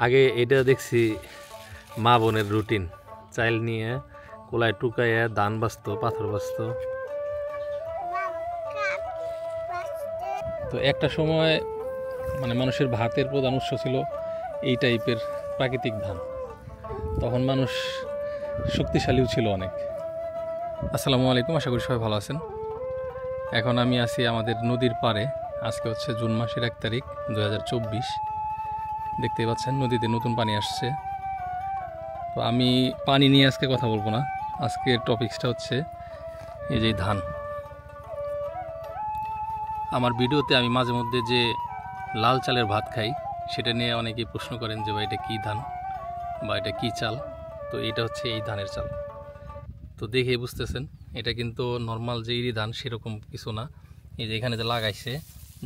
আগে এটা দেখছি মা বোনের রুটিন, চাইল নিয়ে কোলায় টুকাইয়া ধান বাঁচতো, পাথর বাঁচতো। তো একটা সময় মানে মানুষের ভাতের প্রধান উৎস ছিল এই টাইপের প্রাকৃতিক ধান। তখন মানুষ শক্তিশালীও ছিল অনেক। আসসালামু আলাইকুম, আশা করি সবাই ভালো আছেন। এখন আমি আছি আমাদের নদীর পাড়ে। আজকে হচ্ছে জুন মাসের 1 তারিখ 2024। দেখতেই পাচ্ছেন নদীতে নতুন পানি আসছে। তো আমি পানি নিয়ে আজকে কথা বলবো না, আজকের টপিকসটা হচ্ছে এই যে ধান। আমার ভিডিওতে আমি মাঝে মধ্যে যে লাল চালের ভাত খাই সেটা নিয়ে অনেকেই প্রশ্ন করেন যে ভাই এটা কী ধান বা এটা কী চাল। তো এটা হচ্ছে এই ধানের চাল। তো দেখে বুঝতেছেন এটা কিন্তু নর্মাল যে ইরি ধান সেরকম কিছু না। এই যে এখানে যে লাগাইছে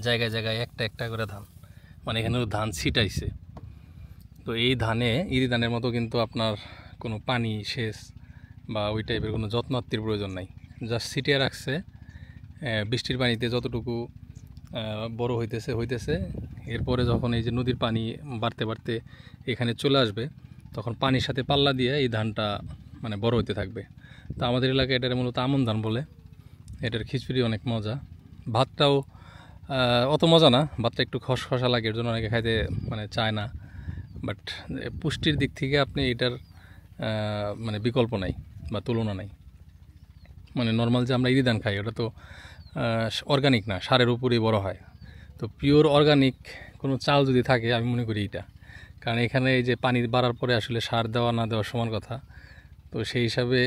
জায়গায় জায়গায় একটা একটা করে ধান, মানে এখানে ধান ছিটাইছে। তো এই ধানে ইরি ধানের মতো কিন্তু আপনার কোনো পানি সেচ বা ওই টাইপের কোনো যত্নাত্তির প্রয়োজন নাই। জাস্ট ছিটিয়ে রাখছে, বৃষ্টির পানিতে যতটুকু বড় হইতেছে এরপরে যখন এই যে নদীর পানি বাড়তে বাড়তে এখানে চলে আসবে তখন পানির সাথে পাল্লা দিয়ে এই ধানটা মানে বড় হইতে থাকবে। তো আমাদের এলাকায় এটার মূলত আমন ধান বলে। এটার খিচুড়ি অনেক মজা, ভাতটাও অত মজা না, ভাতটা একটু খসখসা লাগে, এর জন্য অনেকে খাইতে মানে চায় না। বাট পুষ্টির দিক থেকে আপনি এটার মানে বিকল্প নাই বা তুলনা নাই। মানে নর্মাল যে আমরা ইরি ধান খাই ওটা তো অর্গানিক না, সারের উপরেই বড় হয়। তো পিওর অর্গানিক কোনো চাল যদি থাকে আমি মনে করি এটা, কারণ এখানে এই যে পানি বাড়ার পরে আসলে সার দেওয়া না দেওয়া সমান কথা। তো সেই হিসাবে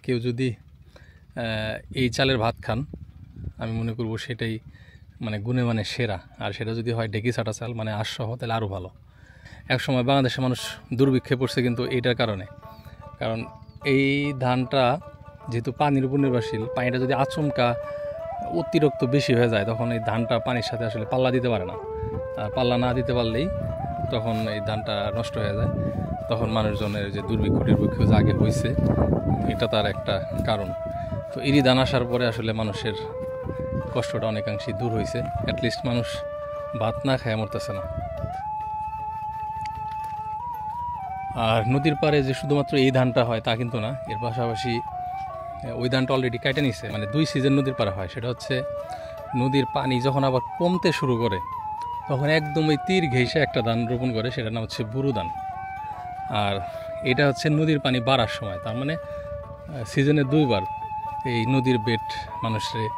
কেউ যদি এই চালের ভাত খান আমি মনে করব সেটাই মানে গুণে মানে সেরা। আর সেটা যদি হয় ঢেকি ছাটা চাল মানে আঁশসহ তাহলে আরও ভালো। একসময় বাংলাদেশের মানুষ দুর্ভিক্ষে পড়ছে কিন্তু এইটার কারণে, কারণ এই ধানটা যেহেতু পানির উপর নির্ভরশীল, পানিটা যদি আচমকা অতিরিক্ত বেশি হয়ে যায় তখন এই ধানটা পানির সাথে আসলে পাল্লা দিতে পারে না। আর পাল্লা না দিতে পারলেই তখন এই ধানটা নষ্ট হয়ে যায়। তখন মানুষজনের যে দুর্ভিক্ষ টির্ভিক্ষ যে আগে হয়েছে এটা তার একটা কারণ। তো ইরি ধান আসার পরে আসলে মানুষের কষ্টটা অনেকাংশেই দূর হয়েছে। অ্যাটলিস্ট মানুষ ভাত না খায় মরতেছে না। আর নদীর পাড়ে যে শুধুমাত্র এই ধানটা হয় তা কিন্তু না, এর পাশাপাশি ওই ধানটা অলরেডি কেটে নিছে, মানে 2 সিজন নদীর পাড়ে হয়। সেটা হচ্ছে নদীর পানি যখন আবার কমতে শুরু করে তখন একদম ওই তীর ঘেঁষে একটা ধান রোপণ করে, সেটার নাম হচ্ছে বুরু ধান। আর এটা হচ্ছে নদীর পানি বাড়ার সময়, তার মানে সিজনে 2 বার এই নদীর বেড মানুষের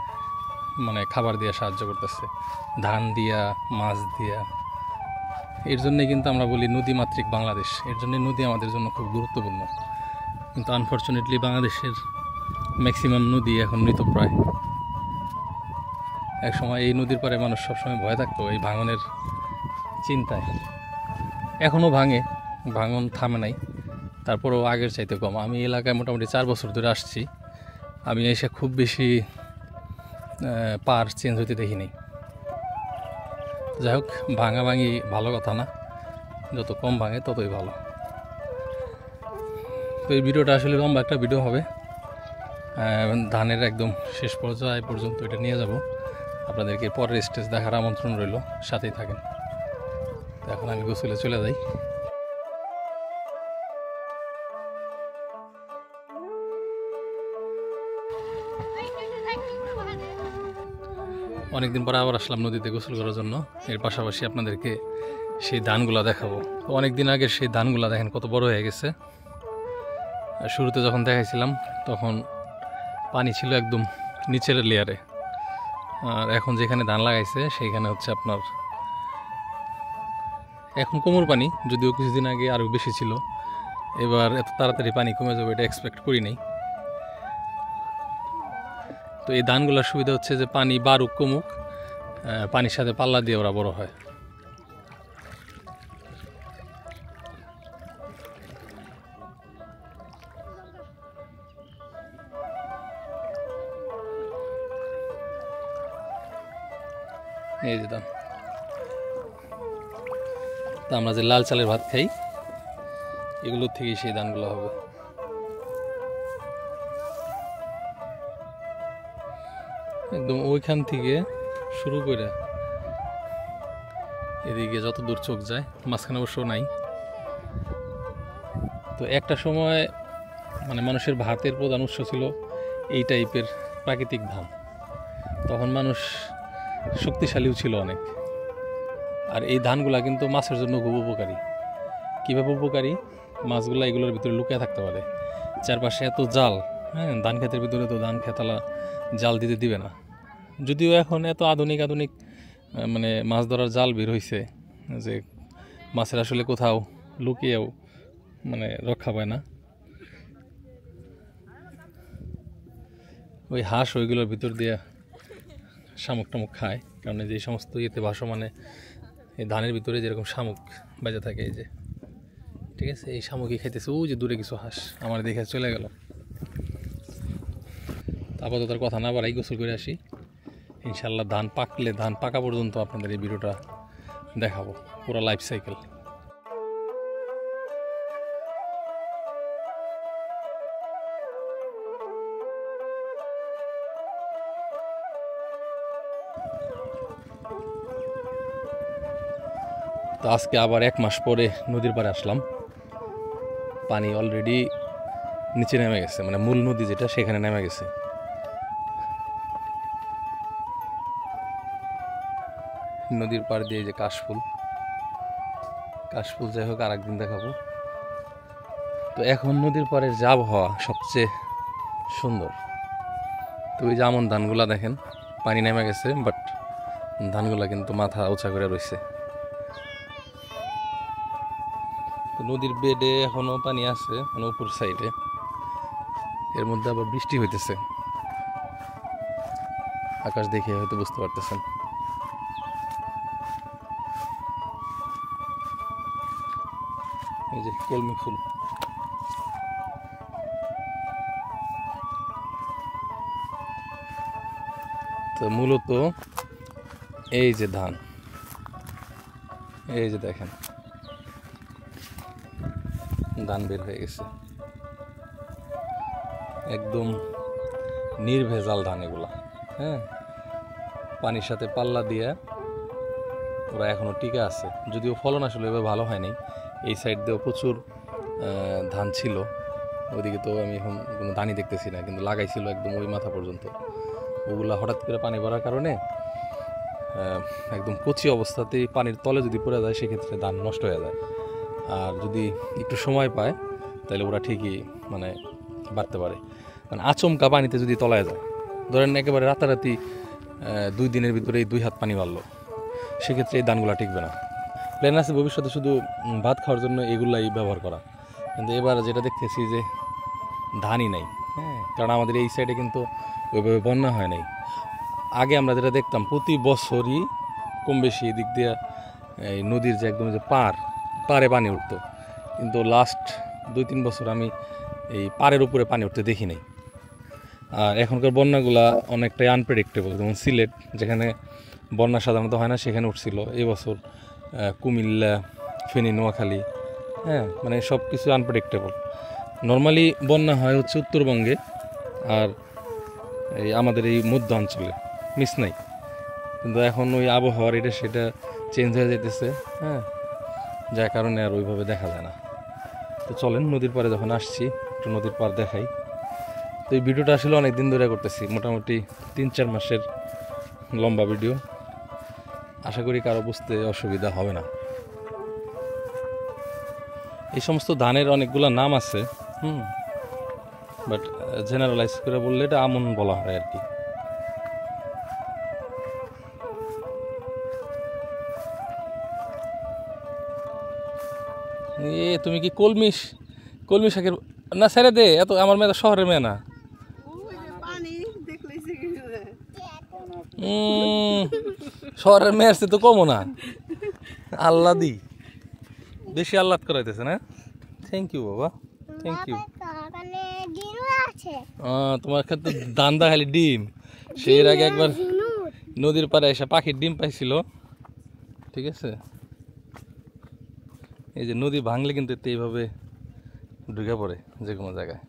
মানে খাবার দিয়ে সাহায্য করতেছে, ধান দিয়া মাছ দিয়া। এর জন্যে কিন্তু আমরা বলি নদীমাতৃক বাংলাদেশ, এর জন্য নদী আমাদের জন্য খুব গুরুত্বপূর্ণ। কিন্তু আনফর্চুনেটলি বাংলাদেশের ম্যাক্সিমাম নদী এখন মৃতপ্রায়। এক সময় এই নদীর পাড়ে মানুষ সবসময় ভয় থাকতো এই ভাঙনের চিন্তায়। এখনও ভাঙে, ভাঙন থামে নাই, তারপরেও আগের চাইতে কম। আমি এলাকায় মোটামুটি 4 বছর ধরে আসছি, আমি এসে খুব বেশি পার চেঞ্জ হইতে দেখিনি। যাই হোক, ভাঙাভাঙি ভালো কথা না, যত কম ভাঙে ততই ভালো। তো এই ভিডিওটা আসলে লম্বা একটা ভিডিও হবে, ধানের একদম শেষ পর্যায়ে পর্যন্ত এটা নিয়ে যাব। আপনাদেরকে পরের স্টেজ দেখার আমন্ত্রণ রইল, সাথেই থাকেন। এখন আমি গোসলে চলে যাই। অনেকদিন পরে আবার আসলাম নদীতে গোসল করার জন্য। এর পাশাপাশি আপনাদেরকে সেই ধানগুলা দেখাবো। তো অনেকদিন আগে সেই ধানগুলা দেখেন কত বড় হয়ে গেছে। শুরুতে যখন দেখাইছিলাম তখন পানি ছিল একদম নিচের লেয়ারে, আর এখন যেখানে ধান লাগাইছে সেইখানে হচ্ছে আপনার এখন কোমর পানি, যদিও কিছুদিন আগে আরও বেশি ছিল। এবার এত তাড়াতাড়ি পানি কমে যাবে এটা এক্সপেক্ট করি নাই। তো এই ধানগুলোর সুবিধা হচ্ছে যে পানি বাড়ুক কমুক, পানির সাথে পাল্লা দিয়ে ওরা বড় হয়। এই যে ধান, তা আমরা যে লাল চালের ভাত খাই এগুলোর থেকেই সেই ধানগুলো হবে। একদম ওইখান থেকে শুরু করে এদিকে যত দূর চোখ যায়, মাঝখানে অবশ্য নাই। তো একটা সময় মানে মানুষের ভাতের প্রধান উৎস ছিল এই টাইপের প্রাকৃতিক ধান। তখন মানুষ শক্তিশালীও ছিল অনেক। আর এই ধানগুলা কিন্তু মাছের জন্য খুব উপকারী। কীভাবে উপকারী? মাছগুলো এগুলোর ভিতরে লুকিয়ে থাকতে পারে। চারপাশে এত জাল, হ্যাঁ, ধান খেতের ভিতরে তো ধান খেতালা জাল দিতে দিবে না। যদিও এখন এত আধুনিক মানে মাছ ধরার জাল বের হয়েছে যে মাছের আসলে কোথাও লুকিয়েও মানে রক্ষা পায় না। ওই হাঁস ওইগুলোর ভিতর দিয়ে শামুক টামুক খায়, কারণ যে সমস্ত ইয়েতে ভাসমানে এই ধানের ভিতরে যেরকম শামুক বেঁচে থাকে, এই যে, ঠিক আছে, এই শামুকই খাইতেছে। ও যে দূরে কিছু হাঁস আমার দেখে চলে গেল। আপাতত তার কথা না বাড়াই, গোসল করে আসি। ইনশাল্লাহ ধান পাকলে, ধান পাকা পর্যন্ত আপনাদের এই ভিডিওটা দেখাবো, পুরো লাইফ সাইকেল। তো আজকে আবার 1 মাস পরে নদীর পাড়ে আসলাম। পানি অলরেডি নিচে নেমে গেছে, মানে মূল নদী যেটা সেখানে নেমে গেছে। নদীর পাড় দিয়ে যে কাশফুল, যাই হোক আর একদিন দেখাবো। তো এখন নদীর পাড়ের যে আবহাওয়া সবচেয়ে সুন্দর। তো ওই যে আমন ধানগুলা দেখেন পানি নেমে গেছে, বাট ধানগুলা কিন্তু মাথা উঁচা করে রয়েছে। তো নদীর বেডে এখনো পানি আছে, মানে উপর সাইডে। এর মধ্যে আবার বৃষ্টি হইতেছে, আকাশ দেখে হয়তো বুঝতে পারতেছেন। এই যে কলমি ফুল। তো মূলত এই যে ধান, এই যে দেখেন ধান বের হয়ে গেছে, একদম নির্ভেজাল ধান এগুলা। হ্যাঁ, পানির সাথে পাল্লা দিয়ে ওরা এখনো টিকে আছে, যদিও ফলন আসলে এভাবে ভালো হয়নি। এই সাইড দিয়েও প্রচুর ধান ছিল, ওইদিকে তো আমি এখন কোনো ধানই দেখতেছি না, কিন্তু লাগাইছিল একদম ওই মাথা পর্যন্ত। ওগুলা হঠাৎ করে পানি ভরার কারণে একদম কচি অবস্থাতেই পানির তলে যদি পড়ে যায় সেক্ষেত্রে ধান নষ্ট হয়ে যায়। আর যদি একটু সময় পায় তাহলে ওরা ঠিকই মানে বাড়তে পারে। মানে আচমকা পানিতে যদি তলায় যায়, ধরেন একেবারে রাতারাতি 2 দিনের ভিতরেই 2 হাত পানি বাড়লো, সেক্ষেত্রে এই ধানগুলো টিকবে না। প্ল্যান আছে ভবিষ্যতে শুধু ভাত খাওয়ার জন্য এগুলাই ব্যবহার করা, কিন্তু এবার যেটা দেখতেছি যে ধানই নাই। হ্যাঁ, কারণ আমাদের এই সাইডে কিন্তু ওইভাবে বন্যা হয় নাই। আগে আমরা যেটা দেখতাম প্রতি বছরই কম বেশি এদিক দিয়ে এই নদীর যে একদম যে পাড়ে পানি উঠতো, কিন্তু লাস্ট 2-3 বছর আমি এই পাড়ের উপরে পানি উঠতে দেখি নাই। আর এখনকার বন্যাগুলা অনেকটাই আনপ্রেডিক্টেবল। যেমন সিলেট, যেখানে বন্যা সাধারণত হয় না, সেখানে উঠছিল এই বছর। কুমিল্লা, ফেনী, নোয়াখালী, হ্যাঁ, মানে সব কিছু আনপ্রেডিক্টেবল। নর্মালি বন্যা হয় হচ্ছে উত্তরবঙ্গে আর এই আমাদের এই মধ্য অঞ্চলে, মিস নাই। কিন্তু এখন ওই আবহাওয়ার এটা সেটা চেঞ্জ হয়ে যেতেছে, হ্যাঁ, যার কারণে আর ওইভাবে দেখা যায় না। তো চলেন নদীর পাড়ে যখন আসছি একটু নদীর পাড় দেখাই। তো এই ভিডিওটা আসলে অনেক দিন ধরে করতেছি, মোটামুটি 3-4 মাসের লম্বা ভিডিও। আশা করি কারো বুঝতে অসুবিধা হবে না। এই সমস্ত ধানের অনেকগুলো নাম আছে, বাট জেনারেলাইজ করে বললে এটা আমন বলা হয় আর কি। তুমি কি কলমি শাকের না ছেড়ে দে, এত আমার মেয়ে তো শহরের মেয়ে না। শহরের মেয়ে আসছে তো কমও না, আল্লাদি বেশি আহ্লাদ করাইতেছে না। থ্যাংক ইউ বাবা, থ্যাংক ইউ। তোমার ক্ষেত্রে দান্দা খালি ডিম। সে এর আগে একবার নদীর পাড়ে এসে পাখির ডিম পাইছিল, ঠিক আছে। এই যে নদী ভাঙলে কিন্তু এইভাবে ঢুকে পড়ে যে কোনো জায়গায়।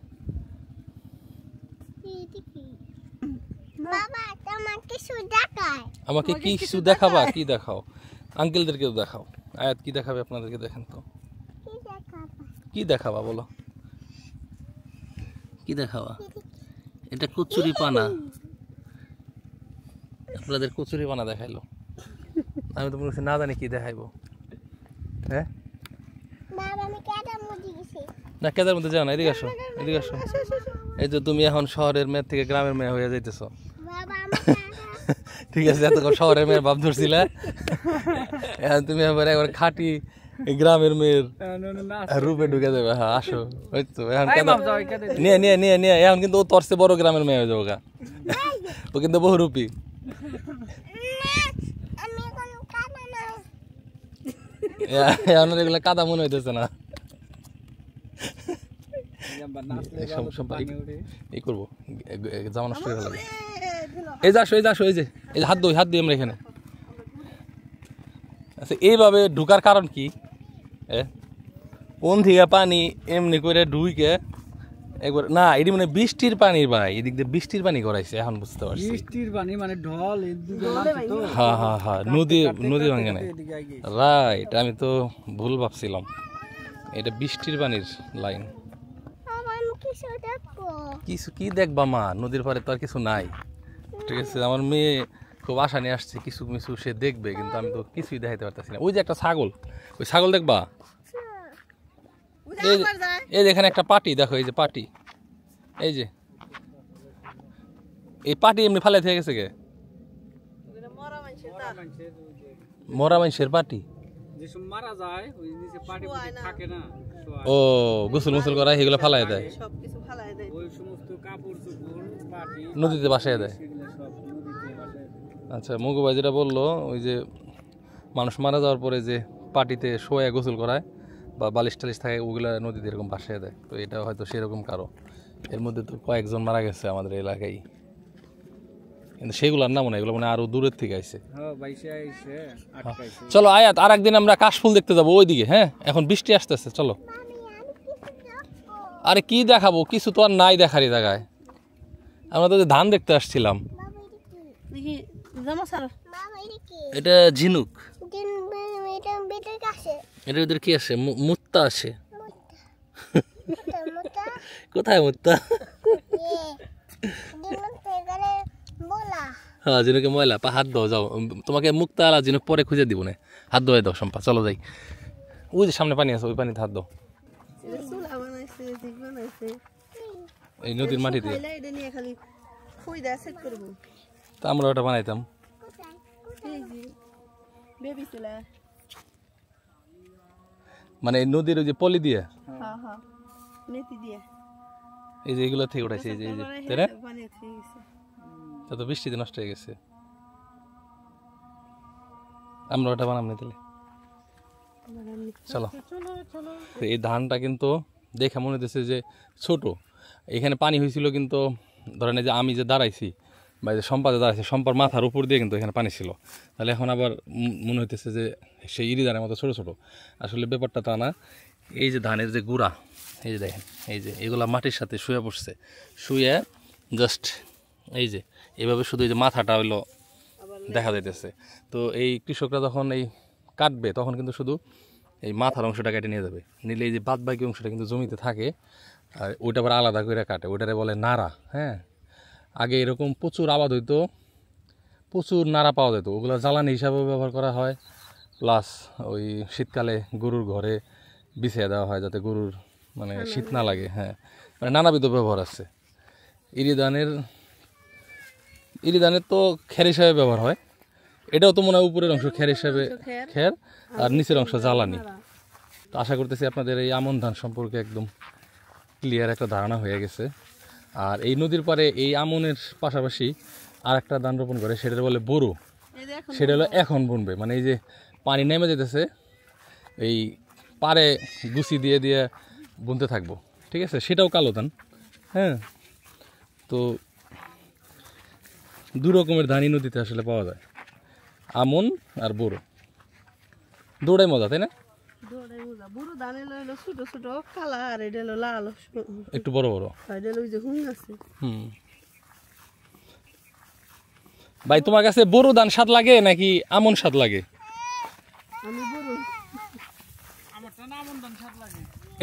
আমাকে কি কিছু দেখাবা? কি দেখাও? আঙ্কেলদেরকেও দেখাও। আয়াত কি দেখাবে আপনাদেরকে, দেখেন তো কি দেখাবা বলো, কি দেখাবা? এটা কচুরি পানা, আপনাদের কচুরি পানা দেখাইলো। আমি তো বলছি না জানি কি দেখাইবো। হ্যাঁ না, কেদার মধ্যে যাও না, এদিকে আসো, এদিকে আসো। এই যে তুমি এখন শহরের মেয়ে থেকে গ্রামের মেয়ে হয়ে যাইতেছ। ঠিক আছে, এতক্ষণ শহরের মেয়ের ভাব ধরছিলে, এখন তুমি আবার একবার খাঁটি গ্রামের মেয়ের রূপে ঢুকে যাবে। হ্যাঁ আসো, ওই তো এখন নিয়ে নিয়ে নিয়ে নিয়ে এখন কিন্তু ও তোর চেয়ে বড় গ্রামের মেয়ে হয়ে যাবো গা। ও কিন্তু বহুরূপী। এখন এগুলো কাদা মনে হইতেছে না। এই করবো, জামা নষ্ট করে ফেলাবে। এই যে আসো, এই যে আসো, এই যে এই যে হাত দিই আমরা এখানে। আচ্ছা, এইভাবে ঢুকার কারণ কি? কোন থেকে পানি এমনি করে ঢুইকে একবার না, এটি মানে বৃষ্টির পানির ভাই, এদিক দিয়ে বৃষ্টির পানি করাইছে, এখন বুঝতে পারছি। বৃষ্টির পানি মানে ঢল, হ্যাঁ হ্যাঁ হ্যাঁ, নদী ভাঙে নাই, রাইট। আমি তো ভুল ভাবছিলাম, এটা বৃষ্টির পানির লাইন। কিছু কি দেখবা মা, নদীর পারে তো আর কিছু নাই। ঠিক আছে, আমার মেয়ে খুব আশা নিয়ে আসছে কিছু কিছু সে দেখবে, কিন্তু আমি তো কিছুই দেখাইতে পারতেছি না। ওই যে একটা ছাগল, ওই ছাগল দেখবা, এই যে এখানে একটা পাটি দেখো, এই যে পাটি, এই যে এই পাটি এমনি ফালাই থেকে গেছে কে? মরা মানুষের পাটি, ও গোসল মোসল করা এগুলো ফালাই দেয়, নদীতে বাসায় দেয়। আচ্ছা, মগু ভাই যেটা বললো, ওই যে মানুষ মারা যাওয়ার পরে যে পাটিতে শোয়া গোসল করায় বা বালিশ টালিশ থাকে, ওগুলা নদীতে এরকম বাসায় দেয়। তো এটা হয়তো সেরকম কারো, এর মধ্যে তো কয়েকজন মারা গেছে আমাদের এলাকায়, কিন্তু সেগুলোর নাম না, এগুলো মানে আরো দূরের থেকে আইছে। চলো আয়াত, আর একদিন আমরা কাশফুল দেখতে যাবো ওইদিকে। হ্যাঁ, এখন বৃষ্টি আসতেছে, চলো। আরে কি দেখাবো, কিছু তো আর নাই দেখারই জায়গায়। আমরা তো ধান দেখতে আসছিলাম। এটা ঝিনুক, এটা ওদের কি আছে, মুত্তা আছে। কোথায় মুত্তা? হ্যাঁ, ঝিনুকে ময়লা, পা হাত ধোয়া যাও। তোমাকে মুক্তা আলা ঝিনুক পরে খুঁজে দিব না, হাত ধোয়া দাও সম্পা, চলো যাই। ওই যে সামনে পানি আছে, ওই পানিতে হাত দাও, এই নদীর মাটি দিয়ে। তা আমরা ওটা বানাইতাম, মানে নদীর ওই যে পলি দিয়ে, এই যে এগুলো থেকে উঠাইছে, এই যে তাই না? তা তো বৃষ্টিতে নষ্ট হয়ে গেছে, আমরা ওটা বানাম না তাহলে। চলো, এই ধানটা কিন্তু দেখে মনে হচ্ছে যে ছোট, এখানে পানি হয়েছিল, কিন্তু ধরেন এই যে আমি যে দাঁড়াইছি বা যে সম্পাদে দাঁড়াইছি, সম্পার মাথার উপর দিয়ে কিন্তু এখানে পানি ছিল, তাহলে এখন আবার মনে হইতেছে যে সেই ইরি ধানের মতো ছোটো ছোটো। আসলে ব্যাপারটা তা না। এই যে ধানের যে গুঁড়া, এই যে দেখেন, এই যে এগুলা মাটির সাথে শুয়ে পড়ছে, শুয়ে জাস্ট এই যে এইভাবে শুধু এই যে মাথাটা হইলো দেখা যাইতেছে। তো এই কৃষকরা যখন এই কাটবে, তখন কিন্তু শুধু এই মাথার অংশটা কেটে নিয়ে যাবে, নিলে এই যে বাদ বাকি অংশটা কিন্তু জমিতে থাকে, আর ওইটা আবার আলাদা করে কাটে, ওইটারে বলে নাড়া। হ্যাঁ, আগে এরকম প্রচুর আবাদ হইতো, প্রচুর নাড়া পাওয়া যেত, ওগুলো জ্বালানি হিসাবেও ব্যবহার করা হয়, প্লাস ওই শীতকালে গরুর ঘরে বিছিয়ে দেওয়া হয় যাতে গরুর মানে শীত না লাগে। হ্যাঁ, মানে নানাবিধ ব্যবহার আছে। ইরি ধানের তো খের হিসাবে ব্যবহার হয়, এটাও তো মনে হয় উপরের অংশ খের হিসাবে, খের, আর নিচের অংশ জ্বালানি। তো আশা করতেছি আপনাদের এই আমন ধান সম্পর্কে একদম ক্লিয়ার একটা ধারণা হয়ে গেছে। আর এই নদীর পারে এই আমনের পাশাপাশি আর একটা ধান রোপণ করে, সেটা বলে বোরো, সেটা হলো এখন বুনবে। মানে এই যে পানি নেমে যেতেছে, এই পারে গুছি দিয়ে দিয়ে বুনতে থাকবো, ঠিক আছে? সেটাও কালো ধান। হ্যাঁ, তো দু রকমের ধানই নদীতে আসলে পাওয়া যায়, আমন আর বোরো, দৌড়াই মজা, তাই না? একটু বড় বড়। ভাই, তোমার কাছে বোরো ধান স্বাদ লাগে নাকি আমন স্বাদ লাগে?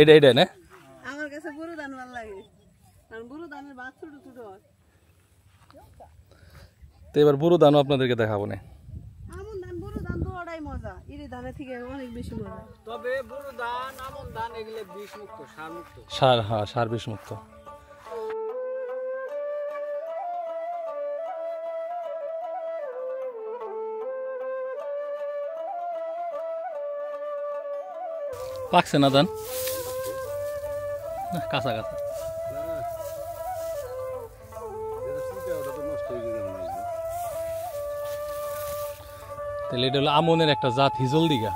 এটা এটা না আমার কাছে বুড়ো ধান ভালো লাগে, কারণ বুড়ো ধানের ভাত ছোট ছোট হয়। তো এবার বুড়ো ধানও আপনাদেরকে দেখাবো না। আমন ধান বুড়ো ধান তো ওটাই মজা, ইরি ধানের থেকে অনেক বেশি মজা। তবে বুড়ো ধান আমন ধান এগুলো বিষ মুক্ত, সার মুক্ত। সার, হ্যাঁ সার বিষ মুক্ত। পাকছে না ধান, কাঁচা কাঁচা। তাহলে এটা হলো আমনের একটা জাত, হিজল দিঘা।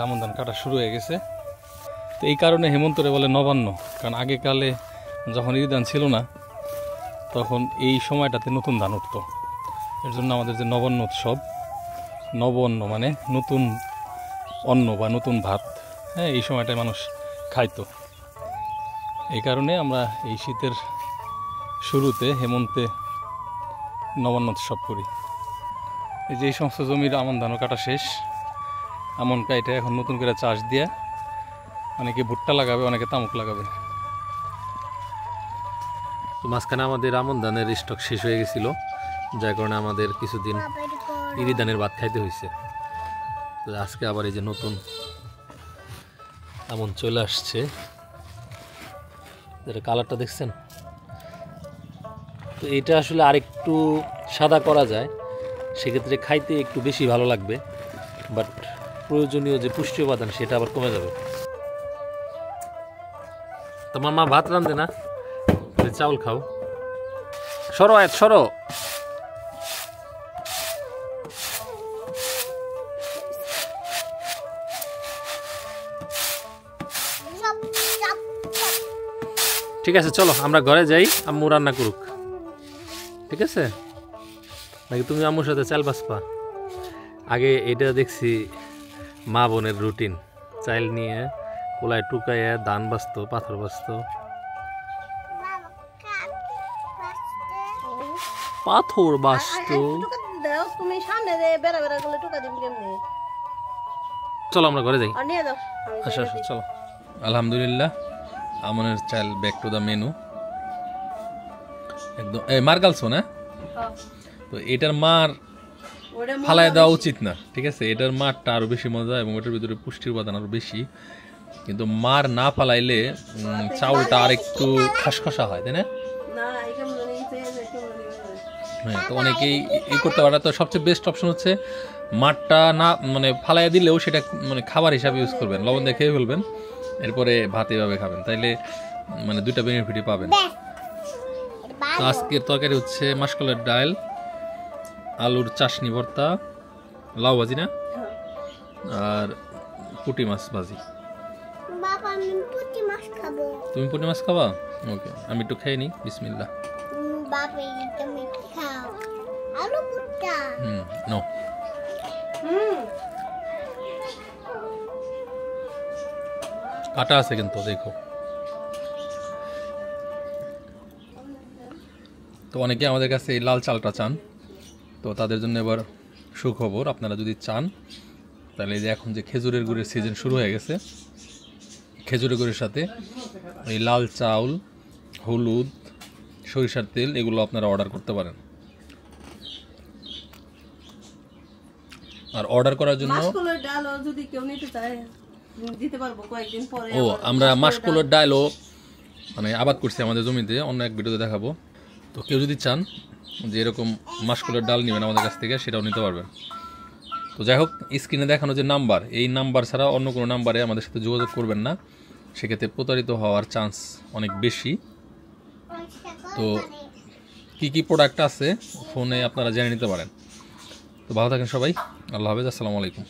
আমন ধান কাটা শুরু হয়ে গেছে। তো এই কারণে হেমন্তরে বলে নবান্ন, কারণ আগেকালে যখন এই ধান ছিল না তখন এই সময়টাতে নতুন ধান উঠতো। এর জন্য আমাদের যে নবান্ন উৎসব, নবান্ন মানে নতুন অন্ন বা নতুন ভাত, হ্যাঁ এই সময়টায় মানুষ খাইতো। এই কারণে আমরা এই শীতের শুরুতে হেমন্তে নবান্ন উৎসব করি। এই যে এই সমস্ত জমির আমন ধানও কাটা শেষ। আমন কাইটা এখন নতুন করে চাষ দিয়ে অনেকে ভুট্টা লাগাবে, অনেকে তামুক লাগাবে। তো মাঝখানে আমাদের আমন ধানের স্টক শেষ হয়ে গেছিল, যার কারণে আমাদের কিছুদিন ইরি ধানের ভাত খাইতে হয়েছে। তো আজকে আবার এই যে নতুন আমন চলে আসছে, এটা কালারটা দেখছেন। তো এটা আসলে আরেকটু সাদা করা যায়, সেক্ষেত্রে খাইতে একটু বেশি ভালো লাগবে, বাট প্রয়োজনীয় যে পুষ্টি উপাদান সেটা আবার কমে যাবে। তোমার মা ভাত রাঁধে না, চাউল খাও। সরো এক সরো। ঠিক আছে চলো আমরা ঘরে যাই, আম্মু রান্না করুক। ঠিক আছে নাকি তুমি আম্মুর সাথে চাল বাসপা? আগে এটা দেখছি মা বোনের রুটিন, চাইল নিয়ে কোলায় টুকাইয়া ধান বাঁচত, পাথর বাঁচত। পাথর বাঁচত। তুমি সামনে বেড়া বেড়া করলে টুকা দিবি কেমনি? চলো আমরা ঘরে যাই। নিয়ে যাও। আচ্ছা আচ্ছা চলো। আলহামদুলিল্লাহ আমনের চাল ব্যাক টু দ্য মেনু। একদম মার গালছো না, তো এটার মার ফালায় দেওয়া উচিত না। ঠিক আছে, এটার মারটা আরো বেশি মজা এবং ওটার ভিতরে পুষ্টির উপাদান আরো বেশি, কিন্তু মার না ফালাইলে চাউলটা আর একটু খসখসা হয়, তাই না? হ্যাঁ, তো অনেকেই ই করতে পারে। তো সবচেয়ে বেস্ট অপশন হচ্ছে মাঠটা না মানে ফালাইয়া দিলেও সেটা মানে খাবার হিসাবে ইউজ করবেন, লবণ দিয়ে খেয়ে ফেলবেন, এরপরে ভাত এভাবে খাবেন, তাইলে মানে দুইটা বেনিফিটই পাবেন। তো আজকের তরকারি হচ্ছে মাসকলাইয়ের ডাল, আলুর চাশনি ভর্তা, লাউ ভাজি না, আর পুঁটি মাছ ভাজি। তুমি পুঁটি মাছ খাবা? ওকে, আমি একটু খেয়ে নিই। বিসমিল্লাহ। নো কাটা আছে কিন্তু দেখো। তো অনেকে আমাদের কাছে এই লাল চালটা চান, তো তাদের জন্য এবার সুখবর, আপনারা যদি চান তাহলে এই যে এখন যে খেজুরের গুড়ের সিজন শুরু হয়ে গেছে, খেজুরের গুড়ের সাথে এই লাল চাউল, হলুদ, সরিষার তেল এগুলো আপনারা অর্ডার করতে পারেন। আর অর্ডার করার জন্য ও আমরা মাসকলাইয়ের ডালও মানে আবাদ করছি আমাদের জমিতে, অন্য এক ভিডিওতে দেখাবো। তো কেউ যদি চান যে এরকম মাসকলাইয়ের ডাল নেবেন আমাদের কাছ থেকে, সেটাও নিতে পারবেন। তো যাই হোক, স্ক্রিনে দেখানো যে নাম্বার, এই নাম্বার ছাড়া অন্য কোনো নাম্বারে আমাদের সাথে যোগাযোগ করবেন না, সেক্ষেত্রে প্রতারিত হওয়ার চান্স অনেক বেশি। তো কি কি প্রোডাক্ট আছে ফোনে আপনারা জেনে নিতে পারেন। তো ভালো থাকেন সবাই, আল্লাহ হাফেজ, আসসালামু আলাইকুম।